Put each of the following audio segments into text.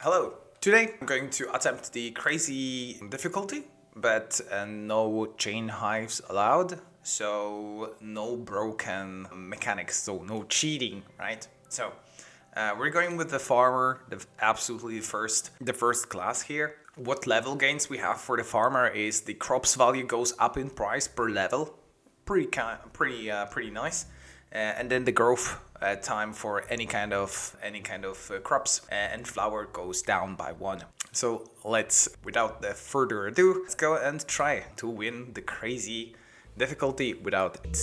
Hello! Today I'm going to attempt the crazy difficulty, but no chain hives allowed, so no broken mechanics, so no cheating, right? So we're going with the farmer, the first class here. What level gains we have for the farmer is the crops value goes up in price per level, pretty nice. And then the growth time for any kind of crops and flower goes down by 1. So let's, without further ado, let's go and try to win the crazy difficulty without it.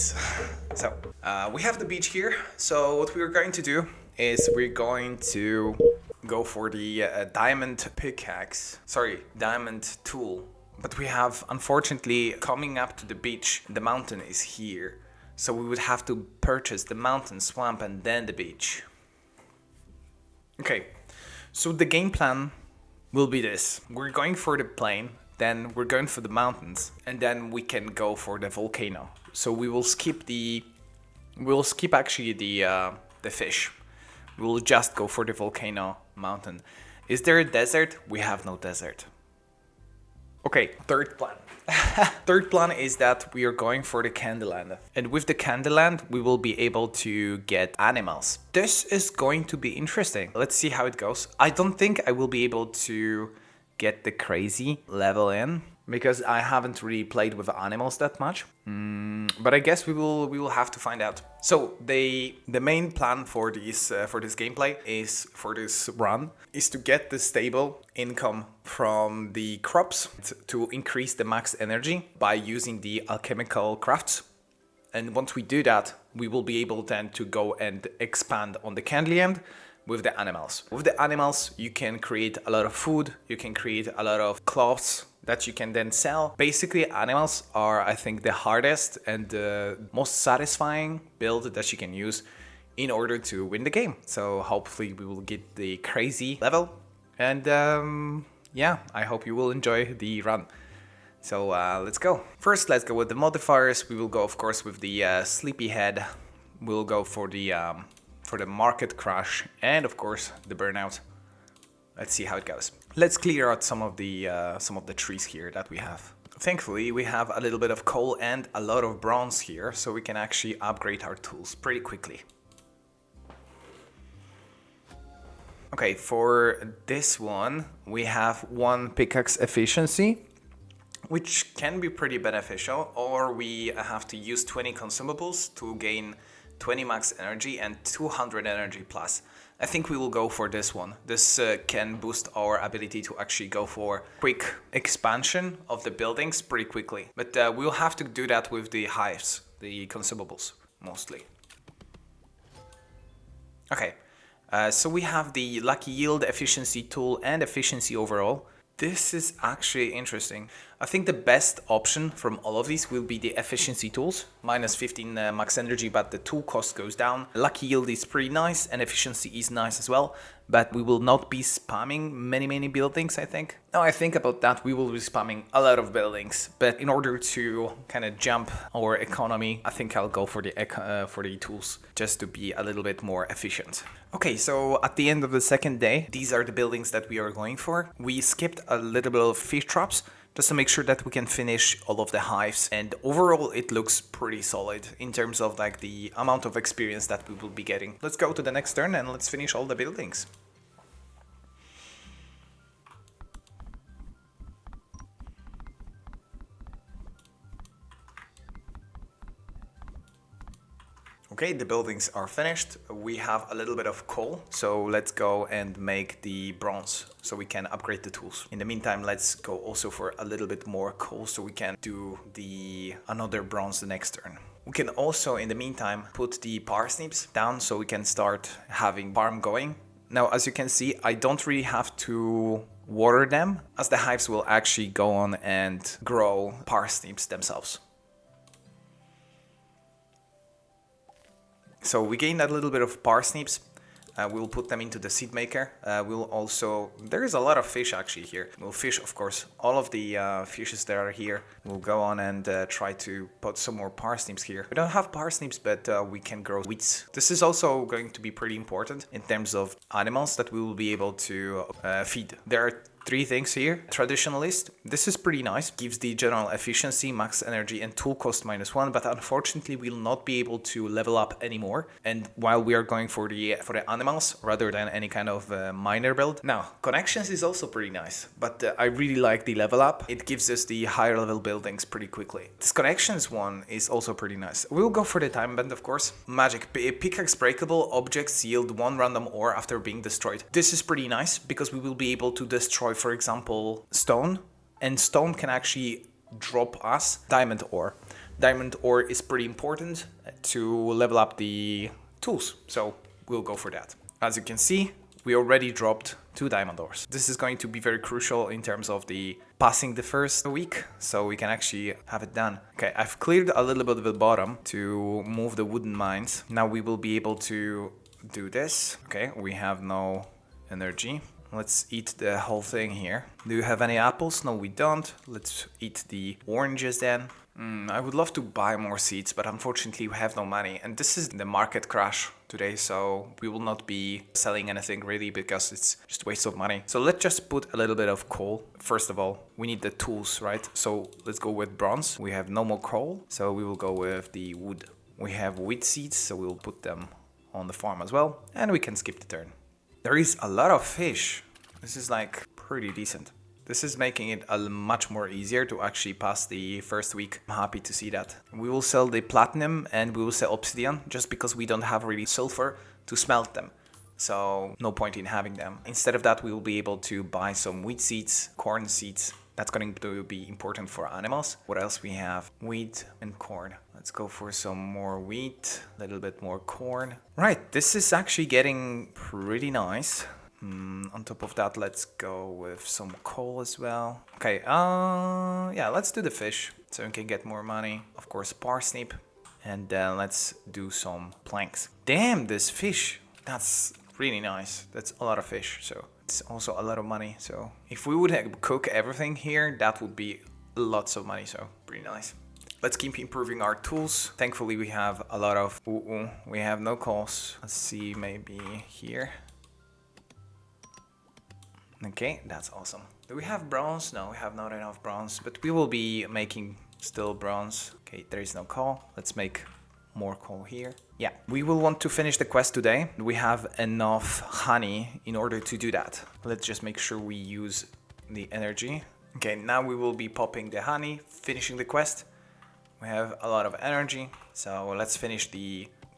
So we have the beach here. So what we're going to do is we're going to go for the diamond tool. But we have, unfortunately, coming up to the beach, the mountain is here. So we would have to purchase the mountain, swamp, and then the beach. Okay, so the game plan will be this. We're going for the plain, then we're going for the mountains, and then we can go for the volcano. So we'll skip actually the fish. We'll just go for the volcano mountain. Is there a desert? We have no desert. Okay, third plan. Third plan is that we are going for the Candyland. And with the Candyland, we will be able to get animals. This is going to be interesting. Let's see how it goes. I don't think I will be able to get the crazy level in, because I haven't really played with animals that much. But I guess we will have to find out. So the main plan for this gameplay is, for this run, is to get the stable income from the crops to increase the max energy by using the alchemical crafts. And once we do that, we will be able then to go and expand on the Candyland with the animals. With the animals, you can create a lot of food, you can create a lot of cloths that you can then sell. Basically, animals are, I think, the hardest and the most satisfying build that you can use in order to win the game. So hopefully we will get the crazy level. And yeah, I hope you will enjoy the run. So let's go. First, let's go with the modifiers. We will go, of course, with the sleepyhead. We'll go for the market crash and, of course, the burnout. Let's see how it goes. Let's clear out some of the trees here that we have. Thankfully, we have a little bit of coal and a lot of bronze here, so we can actually upgrade our tools pretty quickly. Okay, for this one, we have 1 pickaxe efficiency, which can be pretty beneficial, or we have to use 20 consumables to gain 20 max energy and 200 energy plus. I think we will go for this one. This can boost our ability to actually go for quick expansion of the buildings pretty quickly. But we'll have to do that with the hives, the consumables, mostly. Okay, so we have the lucky yield, efficiency tool, and efficiency overall. This is actually interesting. I think the best option from all of these will be the efficiency tools. Minus 15 max energy, but the tool cost goes down. Lucky yield is pretty nice, and efficiency is nice as well. But we will not be spamming many buildings, I think. Now I think about that, we will be spamming a lot of buildings. But in order to kind of jump our economy, I think I'll go for the tools, just to be a little bit more efficient. Okay, so at the end of the second day, these are the buildings that we are going for. We skipped a little bit of fish traps, just to make sure that we can finish all of the hives. And overall, it looks pretty solid in terms of like the amount of experience that we will be getting. Let's go to the next turn and let's finish all the buildings. Okay, the buildings are finished. We have a little bit of coal, so let's go and make the bronze so we can upgrade the tools. In the meantime, let's go also for a little bit more coal so we can do another bronze the next turn. We can also, in the meantime, put the parsnips down so we can start having farm going. Now, as you can see, I don't really have to water them, as the hives will actually go on and grow parsnips themselves. So we gained a little bit of parsnips. We'll put them into the seed maker. We'll also, there is a lot of fish actually here. We'll fish, of course, all of the fishes that are here. We'll go on and try to put some more parsnips here. We don't have parsnips, but we can grow weeds. This is also going to be pretty important in terms of animals that we will be able to feed. There are 3 things here. Traditionalist, this is pretty nice. Gives the general efficiency, max energy, and tool cost -1, but unfortunately we'll not be able to level up anymore. And while we are going for the animals rather than any kind of miner build. Now, connections is also pretty nice, but I really like the level up. It gives us the higher level buildings pretty quickly. This connections one is also pretty nice. We'll go for the time bend, of course. Magic, pickaxe breakable objects yield 1 random ore after being destroyed. This is pretty nice because we will be able to destroy, for example, stone, and stone can actually drop us diamond ore. Diamond ore is pretty important to level up the tools, so we'll go for that. As you can see, we already dropped 2 diamond ores. This is going to be very crucial in terms of the passing the first week, so we can actually have it done. Okay, I've cleared a little bit of the bottom to move the wooden mines. Now we will be able to do this. Okay, we have no energy. Let's eat the whole thing here. Do you have any apples? No, we don't. Let's eat the oranges then. I would love to buy more seeds, but unfortunately we have no money. And this is the market crash today, so we will not be selling anything really because it's just a waste of money. So let's just put a little bit of coal. First of all, we need the tools, right? So let's go with bronze. We have no more coal, so we will go with the wood. We have wheat seeds, so we'll put them on the farm as well. And we can skip the turn. There is a lot of fish. This is like pretty decent. This is making it much more easier to actually pass the first week. I'm happy to see that. We will sell the platinum and we will sell obsidian just because we don't have really sulfur to smelt them. So no point in having them. Instead of that, we will be able to buy some wheat seeds, corn seeds. That's going to be important for animals. What else we have? Wheat and corn. Let's go for some more wheat, a little bit more corn. Right, this is actually getting pretty nice. On top of that, let's go with some coal as well. Okay, yeah, let's do the fish so we can get more money. Of course, parsnip. And then let's do some planks. Damn, this fish. That's really nice. That's a lot of fish, so it's also a lot of money. So if we would cook everything here, that would be lots of money, so pretty nice. Let's keep improving our tools. Thankfully, we have a lot of... we have no coals. Let's see, maybe here. Okay, that's awesome. Do we have bronze? No, we have not enough bronze, but we will be making still bronze. Okay, there is no coal. Let's make more coal here. Yeah, we will want to finish the quest today. We have enough honey in order to do that. Let's just make sure we use the energy. Okay, now we will be popping the honey, finishing the quest. We have a lot of energy, so let's finish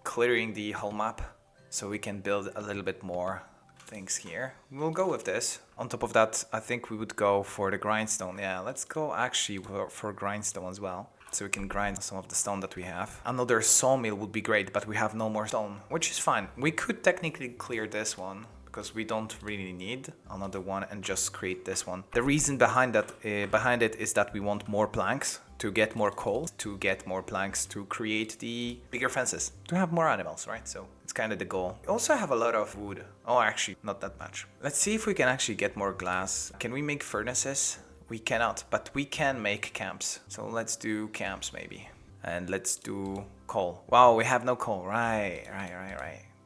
clearing the whole map so we can build a little bit more things here. We'll go with this. On top of that, I think we would go for the grindstone. Yeah, let's go actually for grindstone as well, so we can grind some of the stone that we have. Another sawmill would be great, but we have no more stone, which is fine. We could technically clear this one because we don't really need another one and just create this one. The reason behind it is that we want more planks to get more coal, to get more planks to create the bigger fences, to have more animals, right? So it's kind of the goal. We also have a lot of wood. Oh, actually, not that much. Let's see if we can actually get more glass. Can we make furnaces? We cannot, but we can make camps. So let's do camps maybe. And let's do coal. Wow, we have no coal. Right.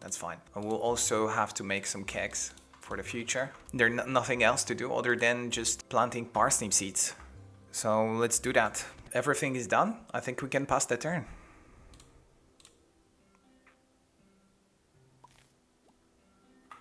That's fine. And we'll also have to make some kegs for the future. There's nothing else to do other than just planting parsnip seeds. So let's do that. Everything is done. I think we can pass the turn.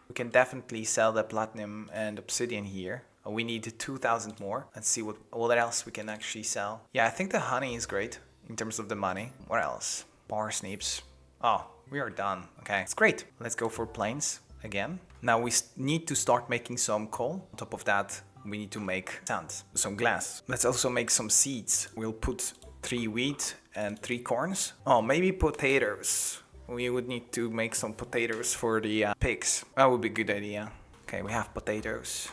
We can definitely sell the platinum and obsidian here. We need 2,000 more. Let's see what else we can actually sell. Yeah, I think the honey is great in terms of the money. What else? Parsnips. Oh, we are done. Okay, it's great. Let's go for plains again. Now we need to start making some coal. On top of that, we need to make sand, some glass. Let's also make some seeds. We'll put 3 wheat and 3 corns. Oh, maybe potatoes. We would need to make some potatoes for the pigs. That would be a good idea. Okay, we have potatoes.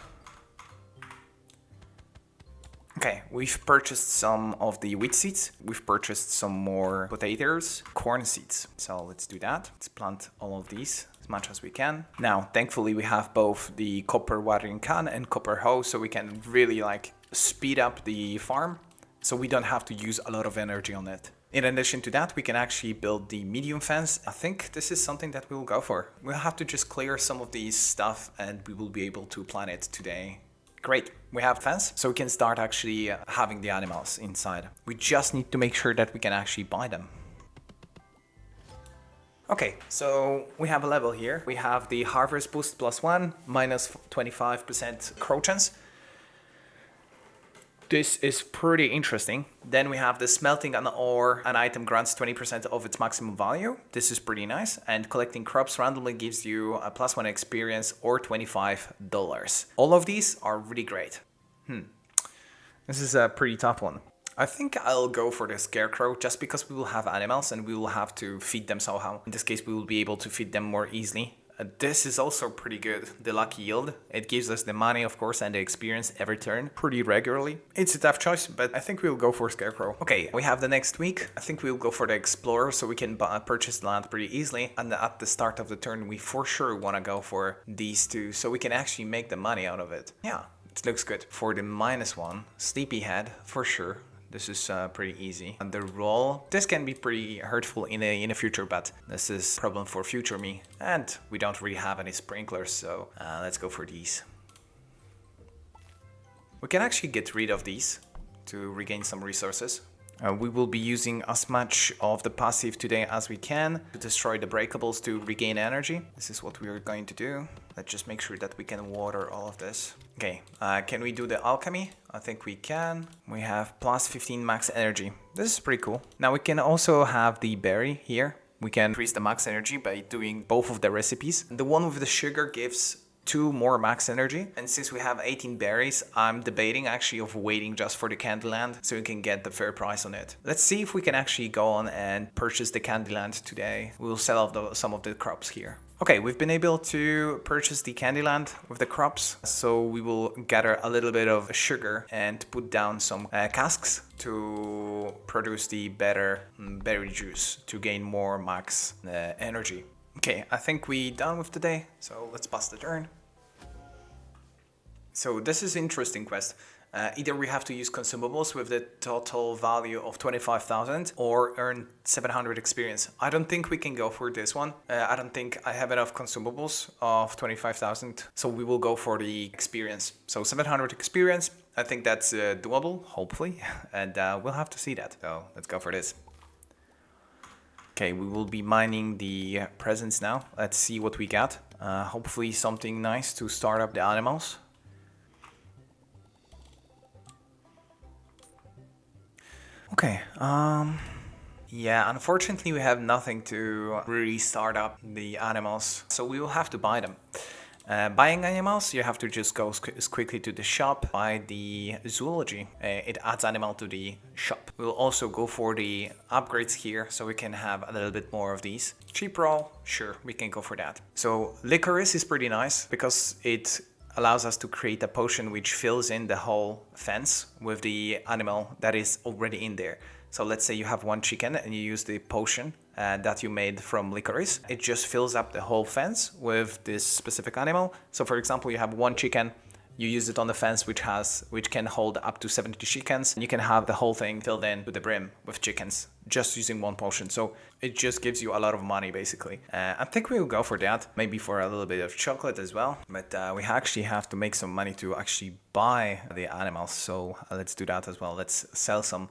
Okay, we've purchased some of the wheat seeds. We've purchased some more potatoes, corn seeds. So let's do that. Let's plant all of these. as much as we can. Now, thankfully, we have both the copper watering can and copper hoe, so we can really like speed up the farm, so we don't have to use a lot of energy on it. In addition to that, we can actually build the medium fence. I think this is something that we'll go for. We'll have to just clear some of these stuff and we will be able to plant it today. Great, we have fence, so we can start actually having the animals inside. We just need to make sure that we can actually buy them. Okay, so we have a level here. We have the harvest boost +1, minus 25% crow chance. This is pretty interesting. Then we have the smelting an ore. An item grants 20% of its maximum value. This is pretty nice. And collecting crops randomly gives you a +1 experience or $25. All of these are really great. This is a pretty tough one. I think I'll go for the scarecrow just because we will have animals and we will have to feed them somehow. In this case, we will be able to feed them more easily. This is also pretty good, the lucky yield. It gives us the money, of course, and the experience every turn pretty regularly. It's a tough choice, but I think we'll go for Scarecrow. Okay, we have the next week. I think we'll go for the Explorer so we can purchase the land pretty easily. And at the start of the turn, we for sure want to go for these two so we can actually make the money out of it. Yeah, it looks good. For the -1, Sleepyhead, for sure. This is pretty easy. And the roll, this can be pretty hurtful in the future, but this is a problem for future me. And we don't really have any sprinklers, so let's go for these. We can actually get rid of these to regain some resources. We will be using as much of the passive today as we can to destroy the breakables to regain energy. This is what we are going to do. Let's just make sure that we can water all of this. Okay, can we do the alchemy? I think we can. We have +15 max energy. This is pretty cool. Now we can also have the berry here. We can increase the max energy by doing both of the recipes. The one with the sugar gives 2 more max energy, and since we have 18 berries, I'm debating actually of waiting just for the Candyland so we can get the fair price on it. Let's see if we can actually go on and purchase the Candyland today. We'll sell off some of the crops here. Okay, we've been able to purchase the Candyland with the crops, so we will gather a little bit of sugar and put down some casks to produce the better berry juice to gain more max energy. Okay, I think we done with today, so let's pass the turn. So this is an interesting quest. Either we have to use consumables with the total value of 25,000 or earn 700 experience. I don't think we can go for this one. I don't think I have enough consumables of 25,000, so we will go for the experience. So 700 experience, I think that's doable, hopefully, and we'll have to see that. So let's go for this. Okay, we will be mining the presents now. Let's see what we got. Hopefully something nice to start up the animals. Okay, yeah, unfortunately we have nothing to really start up the animals, so we will have to buy them. Buying animals, you have to just go quickly to the shop, buy the zoology. It adds animal to the shop. We'll also go for the upgrades here, so we can have a little bit more of these. Cheap roll, sure, we can go for that. So licorice is pretty nice because it allows us to create a potion which fills in the whole fence with the animal that is already in there. So let's say you have 1 chicken and you use the potion that you made from licorice. It just fills up the whole fence with this specific animal. So for example, you have 1 chicken, you use it on the fence which can hold up to 70 chickens, and you can have the whole thing filled in to the brim with chickens just using 1 potion. So it just gives you a lot of money basically. I think we will go for that, maybe for a little bit of chocolate as well, but we actually have to make some money to actually buy the animals, so let's do that as well. Let's sell some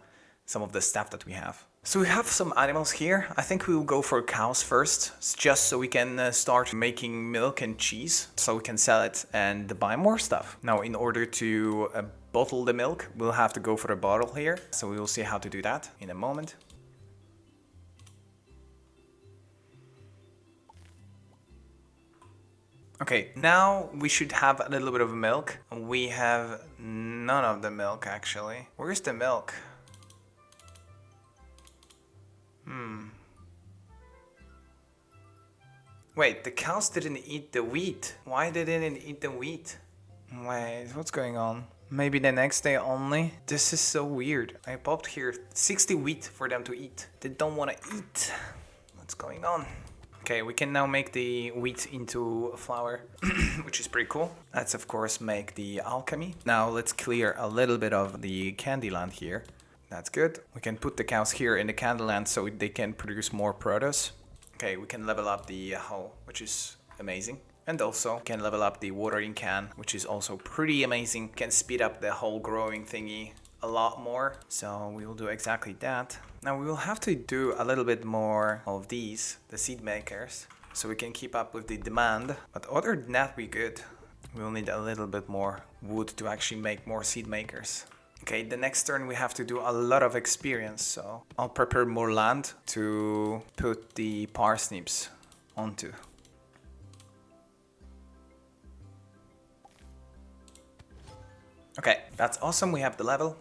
of the stuff that we have. So we have some animals here. I think we will go for cows first, just so we can start making milk and cheese, so we can sell it and buy more stuff. Now, in order to bottle the milk, we'll have to go for a bottle here, so we will see how to do that in a moment. Okay, now we should have a little bit of milk. We have none of the milk actually. Where's the milk? Wait, the cows didn't eat the wheat. Why they didn't eat the wheat? Wait, what's going on? Maybe the next day only? This is so weird. I popped here 60 wheat for them to eat. They don't want to eat. What's going on? Okay, we can now make the wheat into flour, which is pretty cool. Let's of course make the alchemy. Now let's clear a little bit of the Candyland here. That's good. We can put the cows here in the Candyland so they can produce more produce. Okay, we can level up the hoe, which is amazing. And also can level up the watering can, which is also pretty amazing. Can speed up the whole growing thingy a lot more. So we will do exactly that. Now we will have to do a little bit more of these, the seed makers, so we can keep up with the demand. But other than that, we good. We will need a little bit more wood to actually make more seed makers. Okay, the next turn we have to do a lot of experience, so I'll prepare more land to put the parsnips onto. Okay, that's awesome. We have the level.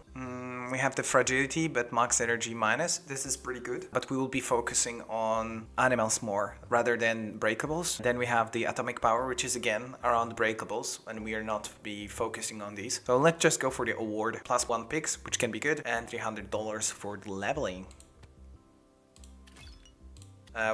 We have the fragility, but max energy minus. This is pretty good. But we will be focusing on animals more rather than breakables. Then we have the atomic power, which is again around breakables, and we are not be focusing on these. So let's just go for the award. +1 picks, which can be good, and $300 for the leveling.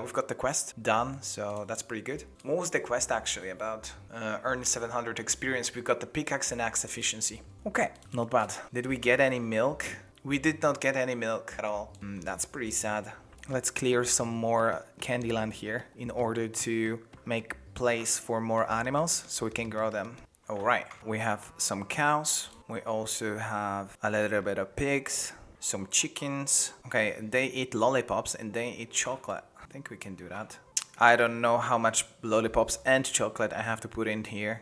We've got the quest done, so that's pretty good. What was the quest actually about? Earn 700 experience. We've got the pickaxe and axe efficiency. Okay, not bad. Did we get any milk? We did not get any milk at all. That's pretty sad. Let's clear some more Candyland here in order to make place for more animals so we can grow them. Alright, we have some cows. We also have a little bit of pigs, some chickens. Okay, they eat lollipops and they eat chocolate. I think we can do that. I don't know how much lollipops and chocolate I have to put in here.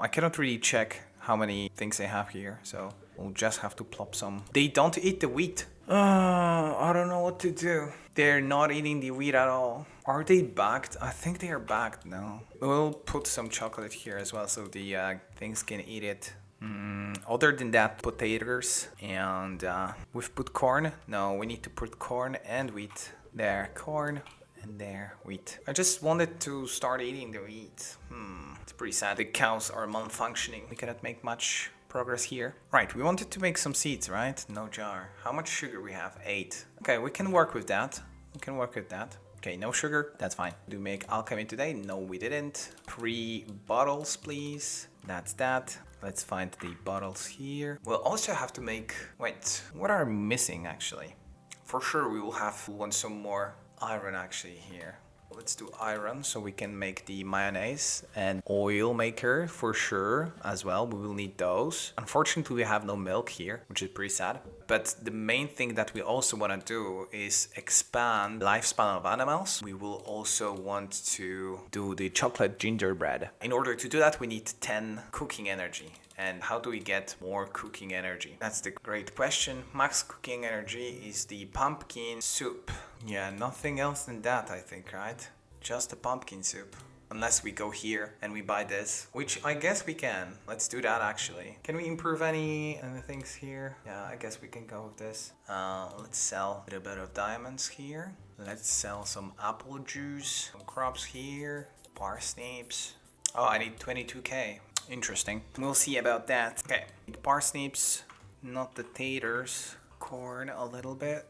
I cannot really check how many things I have here, so we'll just have to plop some. They don't eat the wheat. I don't know what to do. They're not eating the wheat at all. Are they bagged? I think they are bagged now. We'll put some chocolate here as well so the things can eat it. Other than that, potatoes, and we've put corn. No, we need to put corn and wheat. There, corn. And there, wheat. I just wanted to start eating the wheat. It's pretty sad. The cows are malfunctioning. We cannot make much progress here. Right, we wanted to make some seeds, right? No jar. How much sugar we have? 8. Okay, we can work with that. Okay, no sugar. That's fine. Do we make alchemy today? No, we didn't. 3 bottles, please. That's that. Let's find the bottles here. We'll also have to make... Wait, what are we missing actually? For sure, we will have some more iron actually here. Let's do iron so we can make the mayonnaise and oil maker for sure as well. We will need those. Unfortunately, we have no milk here, which is pretty sad. But the main thing that we also want to do is expand lifespan of animals. We will also want to do the chocolate gingerbread. In order to do that, we need 10 cooking energy. And how do we get more cooking energy? That's the great question. Max cooking energy is the pumpkin soup. Yeah, nothing else than that, I think, right? Just a pumpkin soup. Unless we go here and we buy this, which I guess we can. Let's do that actually. Can we improve any things here? Yeah, I guess we can go with this. Let's sell a little bit of diamonds here. Let's sell some apple juice, some crops here, parsnips. Oh, I need 22k. Interesting. We'll see about that. Okay, parsnips, not the taters, corn a little bit.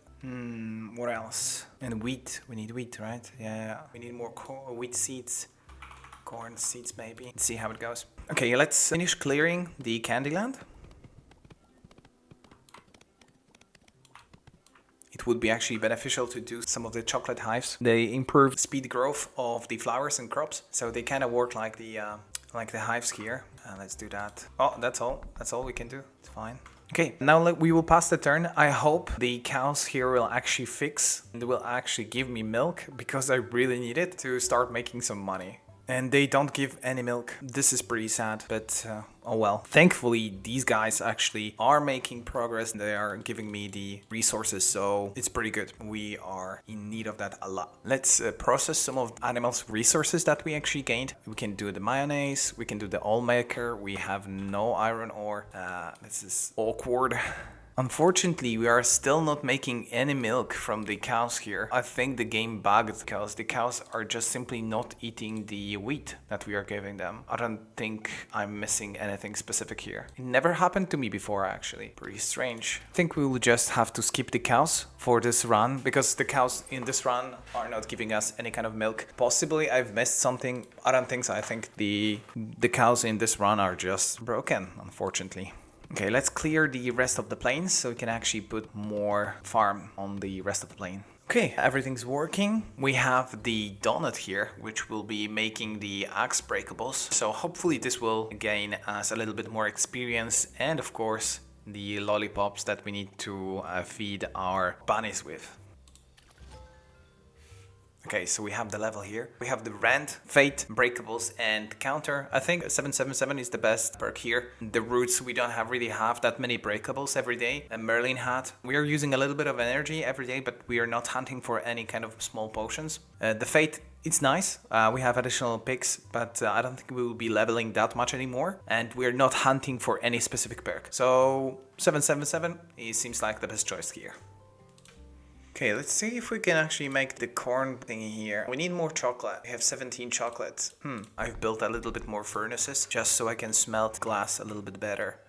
What else? And wheat. We need wheat, right? Yeah, we need more wheat seeds. Corn seeds maybe. Let's see how it goes. Okay, let's finish clearing the Candyland. It would be actually beneficial to do some of the chocolate hives. They improve speed growth of the flowers and crops, so they kind of work like the hives here. Let's do that. Oh, that's all. That's all we can do. It's fine. Okay, now we will pass the turn. I hope the cows here will actually fix and will actually give me milk because I really need it to start making some money. And they don't give any milk. This is pretty sad, but oh well. Thankfully, these guys actually are making progress. They are giving me the resources, so it's pretty good. We are in need of that a lot. Let's process some of the animals' resources that we actually gained. We can do the mayonnaise. We can do the oil maker. We have no iron ore. This is awkward. Unfortunately, we are still not making any milk from the cows here. I think the game bugged because the cows are just simply not eating the wheat that we are giving them. I don't think I'm missing anything specific here. It never happened to me before, actually. Pretty strange. I think we will just have to skip the cows for this run because the cows in this run are not giving us any kind of milk. Possibly I've missed something. I don't think so. I think the cows in this run are just broken, unfortunately. Okay, let's clear the rest of the plains so we can actually put more farm on the rest of the plain. Okay, everything's working. We have the donut here, which will be making the axe breakables. So hopefully this will gain us a little bit more experience and of course the lollipops that we need to feed our bunnies with. Okay, so we have the level here. We have the Rend, Fate, Breakables, and Counter. I think 777 is the best perk here. The Roots, we don't really have that many Breakables every day. A Merlin Hat, we are using a little bit of energy every day, but we are not hunting for any kind of small potions. The Fate, it's nice. We have additional picks, but I don't think we will be leveling that much anymore. And we're not hunting for any specific perk. So 777, it seems like the best choice here. Okay, let's see if we can actually make the corn thingy here. We need more chocolate. We have 17 chocolates. I've built a little bit more furnaces just so I can smelt glass a little bit better.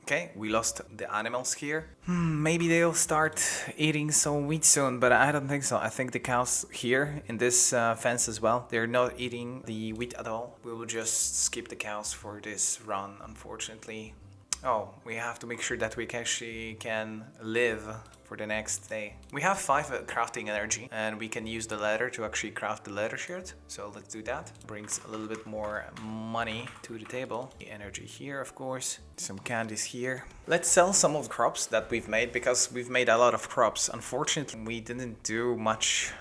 Okay, we lost the animals here. Maybe they'll start eating some wheat soon, but I don't think so. I think the cows here in this fence as well, they're not eating the wheat at all. We will just skip the cows for this run, unfortunately. Oh, we have to make sure that we actually can live for the next day. We have 5 crafting energy and we can use the leather to actually craft the leather shirt. So let's do that. Brings a little bit more money to the table. The energy here, of course. Some candies here. Let's sell some of the crops that we've made because we've made a lot of crops. Unfortunately, we didn't do much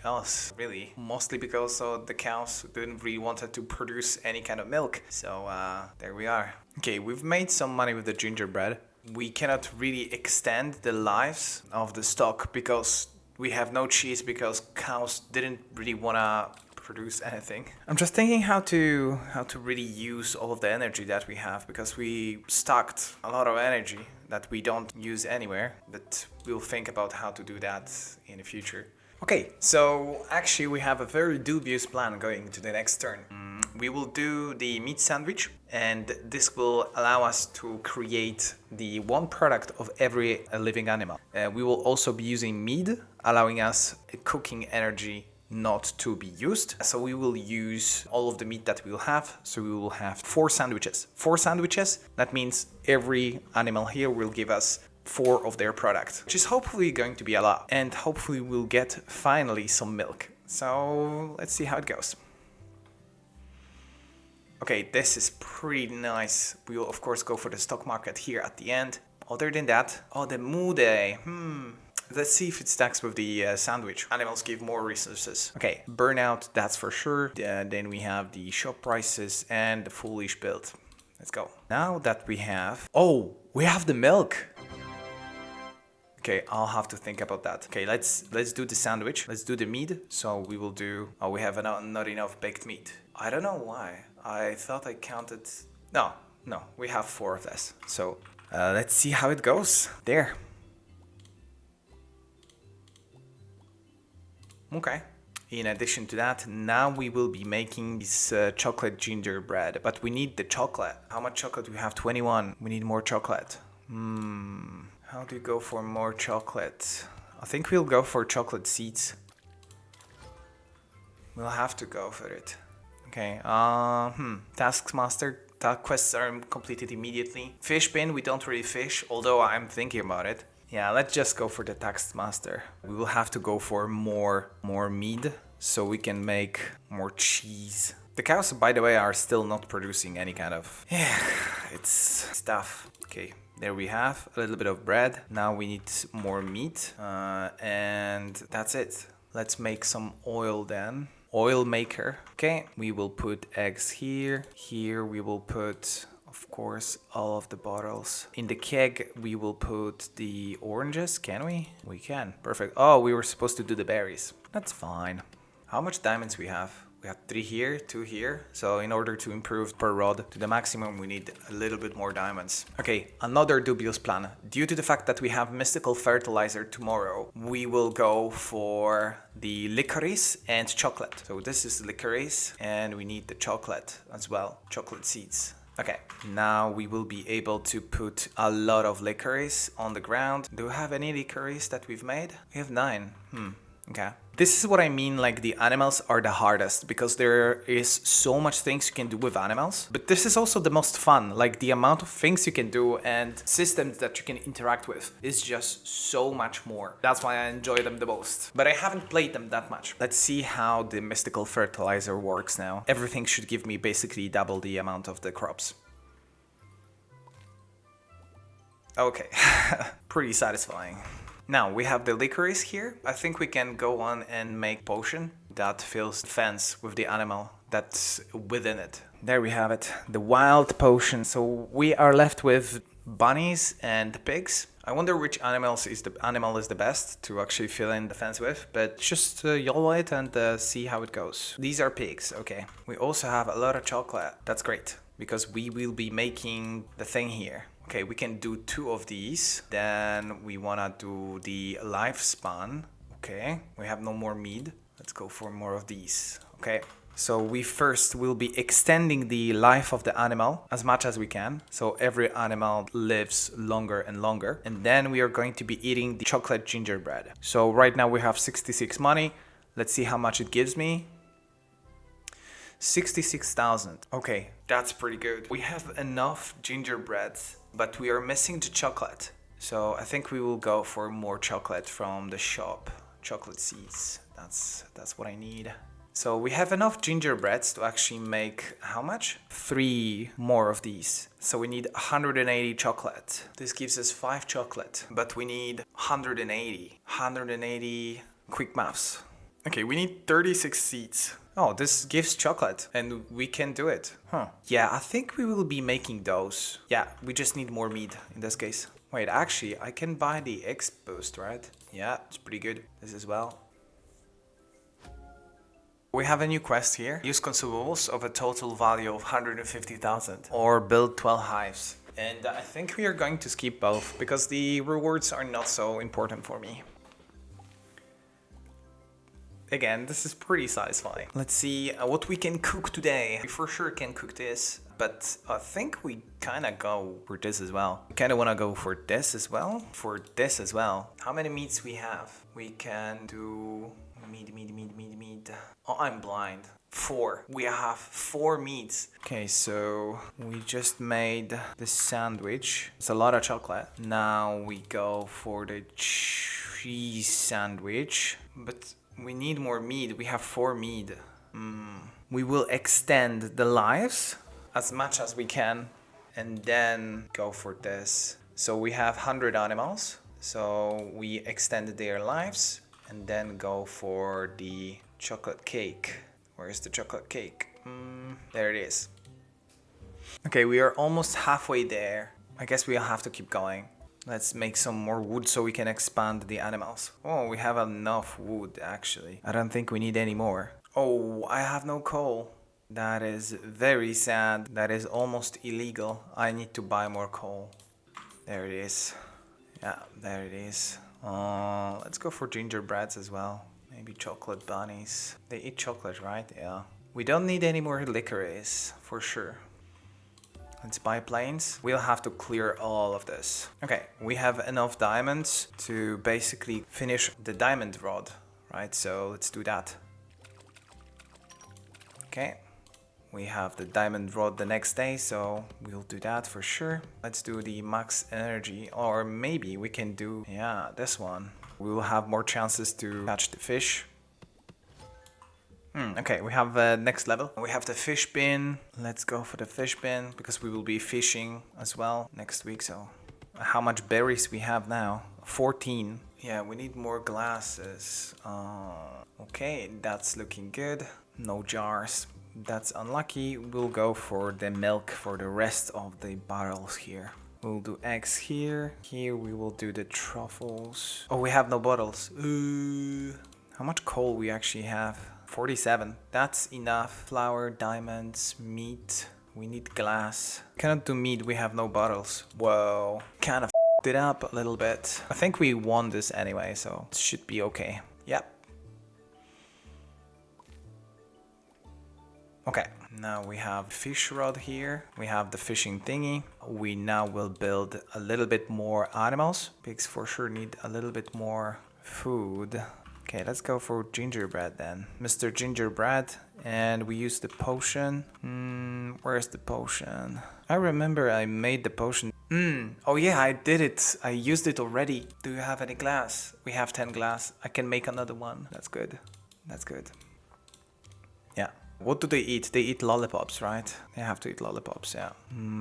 else, really. Mostly because the cows didn't really want to produce any kind of milk. So there we are. Okay, we've made some money with the gingerbread. We cannot really extend the lives of the stock because we have no cheese because cows didn't really wanna produce anything. I'm just thinking how to really use all of the energy that we have because we stocked a lot of energy that we don't use anywhere, but we'll think about how to do that in the future. Okay, so actually we have a very dubious plan going into the next turn. We will do the meat sandwich and this will allow us to create the one product of every living animal. We will also be using mead, allowing us cooking energy not to be used. So we will use all of the meat that we will have. So we will have 4 sandwiches. 4 sandwiches, that means every animal here will give us 4 of their product, which is hopefully going to be a lot. And hopefully we'll get finally some milk. So let's see how it goes. Okay, this is pretty nice. We will of course go for the stock market here at the end. Other than that, oh, the mood. Let's see if it stacks with the sandwich. Animals give more resources. Okay, burnout, that's for sure. Then we have the shop prices and the foolish build. Let's go. Now that we have... Oh, we have the milk. Okay, I'll have to think about that. Okay, let's do the sandwich. Let's do the meat. So we will do... Oh, we have not enough baked meat. I don't know why. I thought I counted... No, we have 4 of this. So let's see how it goes. There. Okay. In addition to that, now we will be making this chocolate gingerbread. But we need the chocolate. How much chocolate do we have? 21. We need more chocolate. How do you go for more chocolate? I think we'll go for chocolate seeds. We'll have to go for it. Okay, tasks master, quests are completed immediately. Fish bin, we don't really fish, although I'm thinking about it. Yeah, let's just go for the task master. We will have to go for more meat so we can make more cheese. The cows, by the way, are still not producing any kind of... Yeah, it's stuff. Okay, there we have a little bit of bread. Now we need more meat and that's it. Let's make some oil then. Oil maker. Okay, we will put eggs here. Here we will put, of course, all of the bottles. In the keg, we will put the oranges. Can we? We can. Perfect. Oh, we were supposed to do the berries. That's fine. How much diamonds we have? We have 3 here, 2 here. So in order to improve per rod to the maximum, we need a little bit more diamonds. Okay, another dubious plan. Due to the fact that we have mystical fertilizer tomorrow, we will go for the licorice and chocolate. So this is licorice and we need the chocolate as well, chocolate seeds. Okay, now we will be able to put a lot of licorice on the ground. Do we have any licorice that we've made? We have 9. Okay. This is what I mean, like the animals are the hardest because there is so much things you can do with animals. But this is also the most fun, like the amount of things you can do and systems that you can interact with is just so much more. That's why I enjoy them the most. But I haven't played them that much. Let's see how the mystical fertilizer works now. Everything should give me basically double the amount of the crops. Okay, pretty satisfying. Now we have the licorice here. I think we can go on and make potion that fills the fence with the animal that's within it. There we have it, the wild potion. So we are left with bunnies and pigs. I wonder which animal is the best to actually fill in the fence with, but just YOLO it and see how it goes. These are pigs, okay. We also have a lot of chocolate. That's great because we will be making the thing here. Okay, we can do 2 of these. Then we wanna do the lifespan. Okay, we have no more meat. Let's go for more of these. Okay, so we first will be extending the life of the animal as much as we can. So every animal lives longer and longer. And then we are going to be eating the chocolate gingerbread. So right now we have 66 money. Let's see how much it gives me. 66,000. Okay, that's pretty good. We have enough gingerbreads, but we are missing the chocolate. So I think we will go for more chocolate from the shop. Chocolate seeds. That's what I need. So we have enough gingerbreads to actually make how much? 3 more of these. So we need 180 chocolate. This gives us 5 chocolate, but we need 180. 180 quick maths. Okay, we need 36 seeds. Oh, this gives chocolate and we can do it. Yeah, I think we will be making those. Yeah, we just need more meat in this case. Wait, actually, I can buy the X boost, right? Yeah, it's pretty good. This as well. We have a new quest here. Use consumables of a total value of 150,000 or build 12 hives. And I think we are going to skip both because the rewards are not so important for me. Again, this is pretty satisfying. Let's see what we can cook today. We for sure can cook this, but I think we kind of go for this as well. We kind of want to go for this as well. For this as well. How many meats we have? We can do meat. Oh, I'm blind. 4. We have 4 meats. Okay, so we just made the sandwich. It's a lot of chocolate. Now we go for the cheese sandwich, but we need more meat. We have 4 meat. We will extend the lives as much as we can and then go for this. So we have 100 animals. So we extend their lives and then go for the chocolate cake. Where is the chocolate cake? There it is. Okay, we are almost halfway there. I guess we'll have to keep going. Let's make some more wood so we can expand the animals. Oh, we have enough wood actually. I don't think we need any more. Oh, I have no coal. That is very sad. That is almost illegal. I need to buy more coal. There it is. Yeah, there it is. Let's go for gingerbreads as well. Maybe chocolate bunnies. They eat chocolate, right? Yeah. We don't need any more licorice, for sure. Let's buy planes. We'll have to clear all of this. Okay, we have enough diamonds to basically finish the diamond rod, right? So let's do that. Okay. We have the diamond rod the next day, so we'll do that for sure. Let's do the max energy, or maybe we can do, yeah, this one. We will have more chances to catch the fish. Okay, we have next level. We have the fish bin. Let's go for the fish bin because we will be fishing as well next week. So how much berries we have now? 14. Yeah, we need more glasses. Okay, that's looking good. No jars. That's unlucky. We'll go for the milk for the rest of the barrels here. We'll do eggs here. Here we will do the truffles. Oh, we have no bottles. How much coal we actually have? 47. That's enough. Flour, diamonds, meat. We need glass. Cannot do meat, we have no bottles. Whoa. Kind of it up a little bit. I think we won this anyway, so it should be okay. Yep. Okay, now we have fish rod here. We have the fishing thingy. We now will build a little bit more animals. Pigs for sure need a little bit more food. Okay, let's go for gingerbread then. Mr. Gingerbread. And we use the potion. Where's the potion? I remember I made the potion. Oh yeah, I did it. I used it already. Do you have any glass? We have 10 glass. I can make another one. That's good. That's good. Yeah. What do they eat? They eat lollipops, right? They have to eat lollipops, yeah.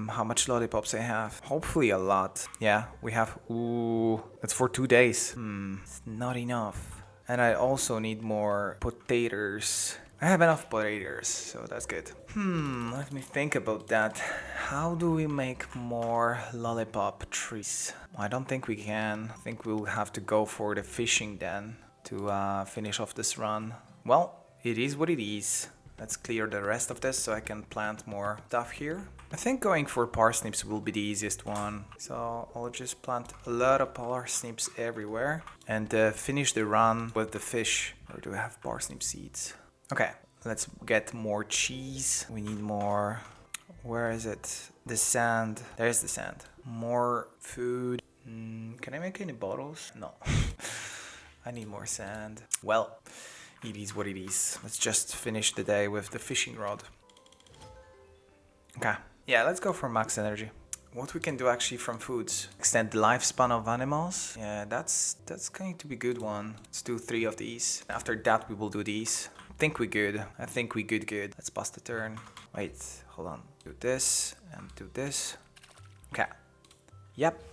How much lollipops I have? Hopefully a lot. Yeah, we have... Ooh, that's for 2 days. It's not enough. And I also need more potatoes. I have enough potatoes, so that's good. Let me think about that. How do we make more lollipop trees? I don't think we can. I think we'll have to go for the fishing then to finish off this run. Well, it is what it is. Let's clear the rest of this so I can plant more stuff here. I think going for parsnips will be the easiest one. So I'll just plant a lot of parsnips everywhere and finish the run with the fish. Or do I have parsnip seeds? Okay, let's get more cheese. We need more. Where is it? The sand. There's the sand. More food. Can I make any bottles? No. I need more sand. Well, it is what it is. Let's just finish the day with the fishing rod. Okay. Yeah, let's go for max energy. What we can do actually from foods. Extend the lifespan of animals. Yeah, that's going to be a good one. Let's do 3 of these. After that, we will do these. I think we good. I think we good. Let's pass the turn. Wait, hold on. Do this and do this. Okay. Yep.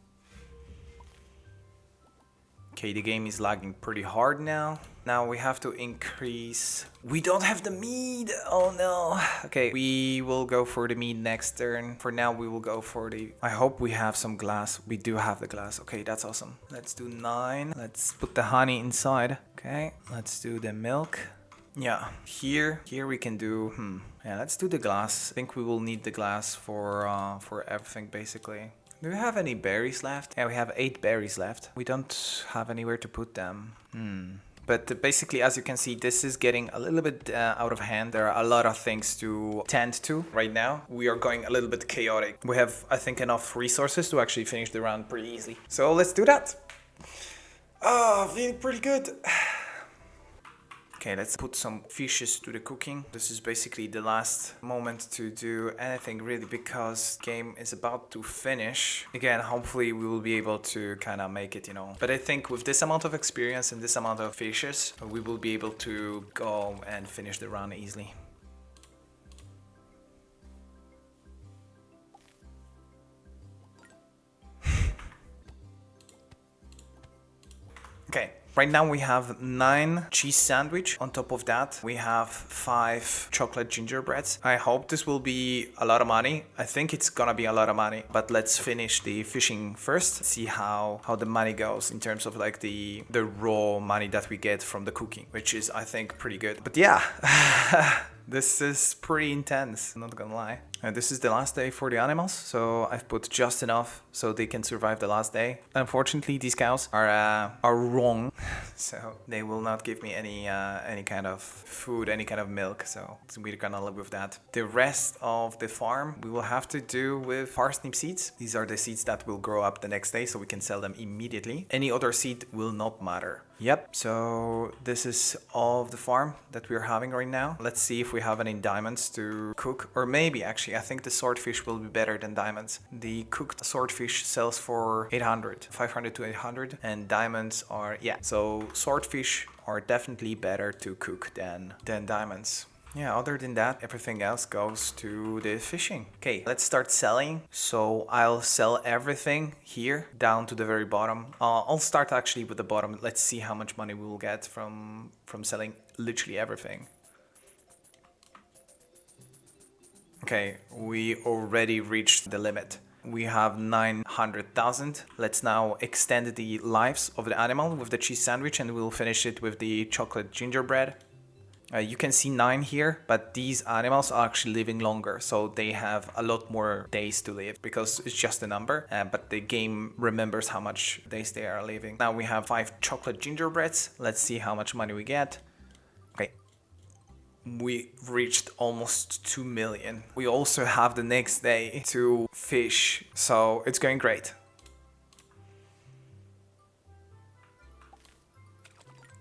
Okay, the game is lagging pretty hard now. Now we have to increase... We don't have the meat! Oh no! Okay, we will go for the meat next turn. For now, we will go for the... I hope we have some glass. We do have the glass. Okay, that's awesome. Let's do 9. Let's put the honey inside. Okay, let's do the milk. Yeah, here we can do... Yeah, let's do the glass. I think we will need the glass for everything, basically. Do we have any berries left? Yeah, we have 8 berries left. We don't have anywhere to put them. But basically, as you can see, this is getting a little bit out of hand. There are a lot of things to tend to right now. We are going a little bit chaotic. We have, I think, enough resources to actually finish the round pretty easily. So let's do that. Oh, feeling pretty good. Okay, let's put some fishes to the cooking. This is basically the last moment to do anything really because game is about to finish. Again, hopefully we will be able to kind of make it, you know. But I think with this amount of experience and this amount of fishes, we will be able to go and finish the run easily. Okay. Right now we have 9 cheese sandwich. On top of that, we have 5 chocolate gingerbreads. I hope this will be a lot of money. I think it's gonna be a lot of money, but let's finish the fishing first. See how the money goes in terms of like the raw money that we get from the cooking, which is, I think, pretty good. But yeah, this is pretty intense, not gonna lie. This is the last day for the animals, so I've put just enough so they can survive the last day. Unfortunately, these cows are wrong, so they will not give me any kind of food, any kind of milk, so we're gonna live with that. The rest of the farm we will have to do with parsnip seeds. These are the seeds that will grow up the next day, so we can sell them immediately. Any other seed will not matter. Yep, so this is all of the farm that we're having right now. Let's see if we have any diamonds to cook, or maybe actually I think the swordfish will be better than diamonds. The cooked swordfish sells for 800, 500 to 800, and diamonds are, yeah, so swordfish are definitely better to cook than diamonds. Yeah, other than that, everything else goes to the fishing. Okay, let's start selling. So I'll sell everything here down to the very bottom. I'll start actually with the bottom. Let's see how much money we will get from selling literally everything. Okay, we already reached the limit. We have 900,000. Let's now extend the lives of the animal with the cheese sandwich, and we'll finish it with the chocolate gingerbread. You can see 9 here, but these animals are actually living longer, so they have a lot more days to live because it's just a number, but the game remembers how much days they are living. Now we have 5 chocolate gingerbreads. Let's see how much money we get. Okay. We reached almost 2 million. We also have the next day to fish, so it's going great.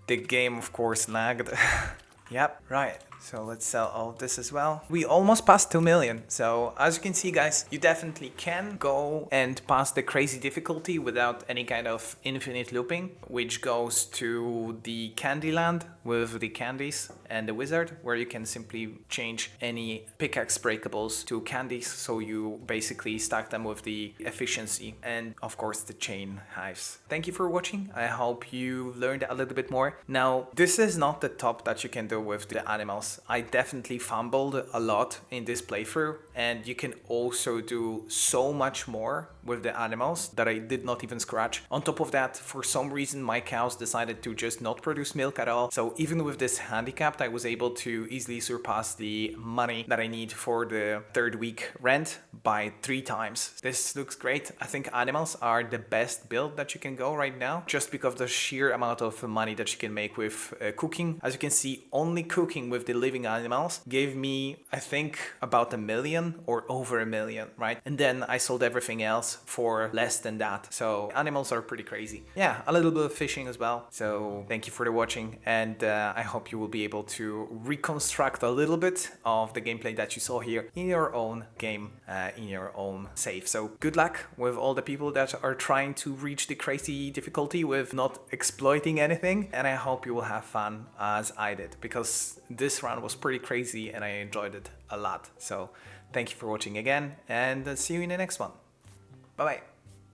The game, of course, lagged. Yep, right. So let's sell all of this as well. We almost passed 2 million. So as you can see, guys, you definitely can go and pass the crazy difficulty without any kind of infinite looping, which goes to the Candyland with the candies and the wizard, where you can simply change any pickaxe breakables to candies. So you basically stack them with the efficiency and of course the chain hives. Thank you for watching. I hope you learned a little bit more. Now, this is not the top that you can do with the animals. I definitely fumbled a lot in this playthrough, and you can also do so much more with the animals that I did not even scratch. On top of that, for some reason my cows decided to just not produce milk at all, so even with this handicapped I was able to easily surpass the money that I need for the 3rd week rent by 3 times. This looks great. I think animals are the best build that you can go right now, just because of the sheer amount of money that you can make with cooking. As you can see, only cooking with the living animals gave me, I think, about 1 million or over 1 million, right? And then I sold everything else for less than that. So animals are pretty crazy. Yeah, a little bit of fishing as well. So thank you for the watching, and I hope you will be able to reconstruct a little bit of the gameplay that you saw here in your own game, in your own save. So good luck with all the people that are trying to reach the crazy difficulty with not exploiting anything, and I hope you will have fun as I did, because this round was pretty crazy and I enjoyed it a lot. So thank you for watching again, and see you in the next one. Bye bye.